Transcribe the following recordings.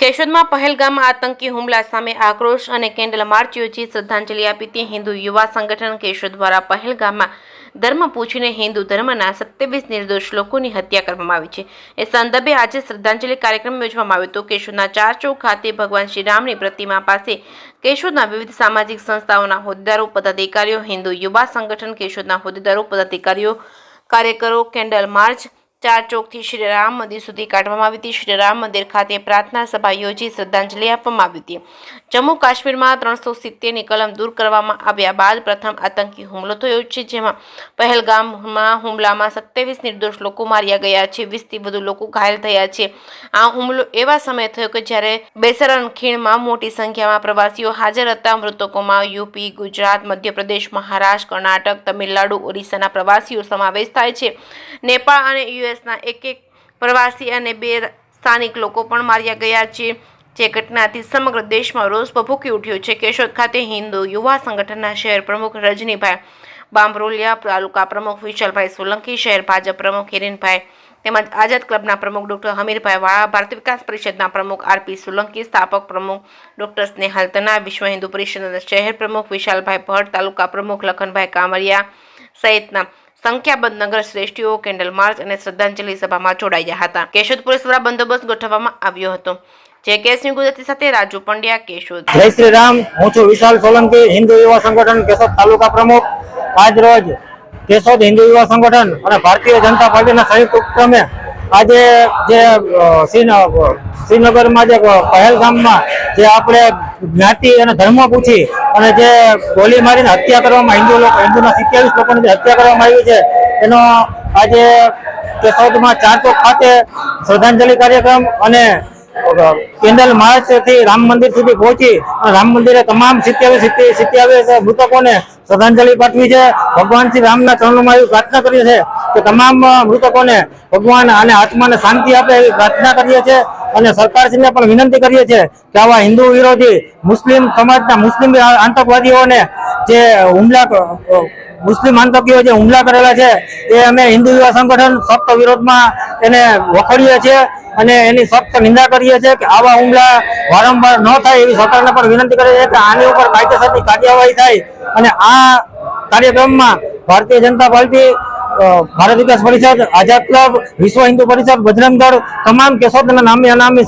કેશોદમાં પહેલગામમાં આતંકી હુમલા સામે આક્રોશ અને કેન્ડલ માર્ચ યોજી શ્રદ્ધાંજલિ આપી હતી। હિન્દુ યુવા સંગઠન કેશોદ દ્વારા પહેલગામમાં ધર્મ પૂછીને હિન્દુ ધર્મના 27 નિર્દોષ લોકોની હત્યા કરવામાં આવી છે। એ સંદર્ભે આજે શ્રદ્ધાંજલિ કાર્યક્રમ યોજવામાં આવ્યો હતો। કેશોદના 4 ચોક ખાતે ભગવાન શ્રીરામની પ્રતિમા પાસે કેશોદના વિવિધ સામાજિક સંસ્થાઓના હોદ્દેદારો, પદાધિકારીઓ, હિન્દુ યુવા સંગઠન કેશોદના હોદ્દેદારો, પદાધિકારીઓ, કાર્યકરો કેન્ડલ માર્ચ 4 ચોકથી શ્રી રામ મંદિર સુધી કાઢવામાં આવી હતી। શ્રી રામ મંદિર ખાતે પ્રાર્થના સભા યોજી શ્રદ્ધાંજલિ આપવામાં આવી હતી। જમ્મુ કાશ્મીરમાં 370ની કલમ દૂર કરવામાં આવ્યા બાદ પ્રથમ આતંકી હુમલો થયો છે, જેમાં પહેલગામમાં હુમલામાં 27 નિર્દોષ લોકો માર્યા ગયા છે, 20થી વધુ લોકો ઘાયલ થયા છે। આ હુમલો એવા સમયે થયો કે જ્યારે બેસરણ ખીણમાં મોટી સંખ્યામાં પ્રવાસીઓ હાજર હતા। મૃતકોમાં યુપી, ગુજરાત, મધ્યપ્રદેશ, મહારાષ્ટ્ર, કર્ણાટક, તમિલનાડુ, ઓરિસ્સાના પ્રવાસીઓ સમાવેશ થાય છે। નેપાળ અને યુએસના એક પ્રવાસી અને 2 સ્થાનિક લોકો પણ માર્યા ગયા છે। જે ઘટનાથી સમગ્ર દેશમાં રોષ ભભૂકી ઉઠ્યો છે। કેશોદ ખાતે હિન્દુ યુવા સંગઠનના શહેર પ્રમુખ રજનીભાઈ બાંભરોલિયા, તાલુકા પ્રમુખ વિશાલભાઈ સોલંકી, શહેર ભાજપ પ્રમુખ હિરેનભાઈ તેમજ આઝાદ ક્લબના પ્રમુખ ડોક્ટર હમીરભાઈ વાળા, ભારતીય વિકાસ પરિષદના પ્રમુખ આરપી સોલંકી, સ્થાપક પ્રમુખ ડોક્ટર સ્નેહલ તના, વિશ્વ હિન્દુ પરિષદના શહેર પ્રમુખ વિશાલભાઈ ભટ્ટ, તાલુકા પ્રમુખ લખનભાઈ કામરિયા સહિતના સંખ્યાબંધ નગર શ્રેષ્ઠીઓ કેન્ડલ માર્ચ અને શ્રદ્ધાંજલિ સભામાં જોડાયા હતા। કેશોદ પોલીસ દ્વારા બંદોબસ્ત ગોઠવવામાં આવ્યો હતો। જે કેસની ગુજરાતી સાથે રાજુ પંડ્યા, કેશોદ। જય શ્રી રામ। હું છું વિશાલ સોલંકી, હિન્દુ યુવા સંગઠન કેશોદ તાલુકા પ્રમુખ। આજ રોજ કેશોદ હિન્દુ યુવા સંગઠન અને ભારતીય જનતા પાર્ટીના સંયુક્ત ઉપક્રમે આજે જે શ્રીનગરમાં જે પહેલગામમાં જે આપણે જ્ઞાતિ અને ધર્મ પૂછી અને જે ગોલી મારીને હત્યા કરવામાં હિન્દુના 27 લોકોની જે હત્યા કરવામાં આવી છે, એનો આજે કેશોદમાં 4 ચોક ખાતે શ્રદ્ધાંજલિ કાર્યક્રમ અને કેન્ડલ માર્ચ થી રામ મંદિર સુધી પહોંચી રામ મંદિરે તમામ 27 મૃતકોને શ્રદ્ધાંજલિ પાઠવી છે। ભગવાન શ્રી રામના ચરણોમાં એવી પ્રાર્થના કરીએ છીએ કે તમામ મૃતકોને ભગવાન અને આત્માને શાંતિ આપે એવી પ્રાર્થના કરીએ છીએ અને સરકારશ્રીને પણ વિનંતી કરીએ છીએ કે આવા હિન્દુ વિરોધી મુસ્લિમ સમાજના મુસ્લિમ આતંકવાદીઓને જે મુસ્લિમ આતંકીઓ જે હુમલા કરેલા છે એ અમે હિન્દુ યુવા સંગઠન સખ્ત વિરોધમાં એને વખોડીએ છીએ અને એની સખ્ત નિંદા કરીએ છીએ કે આવા હુમલા વારંવાર ન થાય એવી સરકારને પણ વિનંતી કરીએ છીએ કે આની ઉપર કાયદેસરની કાર્યવાહી થાય। અને આ કાર્યક્રમમાં ભારતીય જનતા પાર્ટી, ભારત વિકાસ પરિષદ, આઝાદ ક્લબ, વિશ્વ હિન્દુ પરિષદ, બજરંગ દળ, તમામ કેશોદના નામી અનામી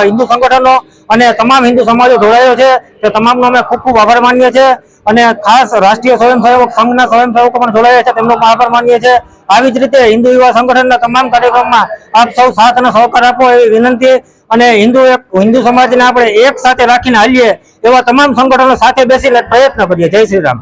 હિન્દુ સંગઠનો અને તમામ હિન્દુ સમાજો જોડાયો છે તે તમામનો અમે ખૂબ ખૂબ આભાર માનીએ છીએ અને ખાસ રાષ્ટ્રીય સ્વયંસેવક સંઘના સ્વયંસેવકો પણ જોડાયા છે, તેમનો પણ આભાર માનીએ છીએ। આવી જ રીતે હિન્દુ યુવા સંગઠનના તમામ કાર્યક્રમમાં આપ સૌ સાથ અને સહકાર આપો એવી વિનંતી અને હિન્દુ સમાજને આપણે એક સાથે રાખીને હાલીએ એવા તમામ સંગઠનો સાથે બેસીને પ્રયત્ન કરીએ। જય શ્રી રામ।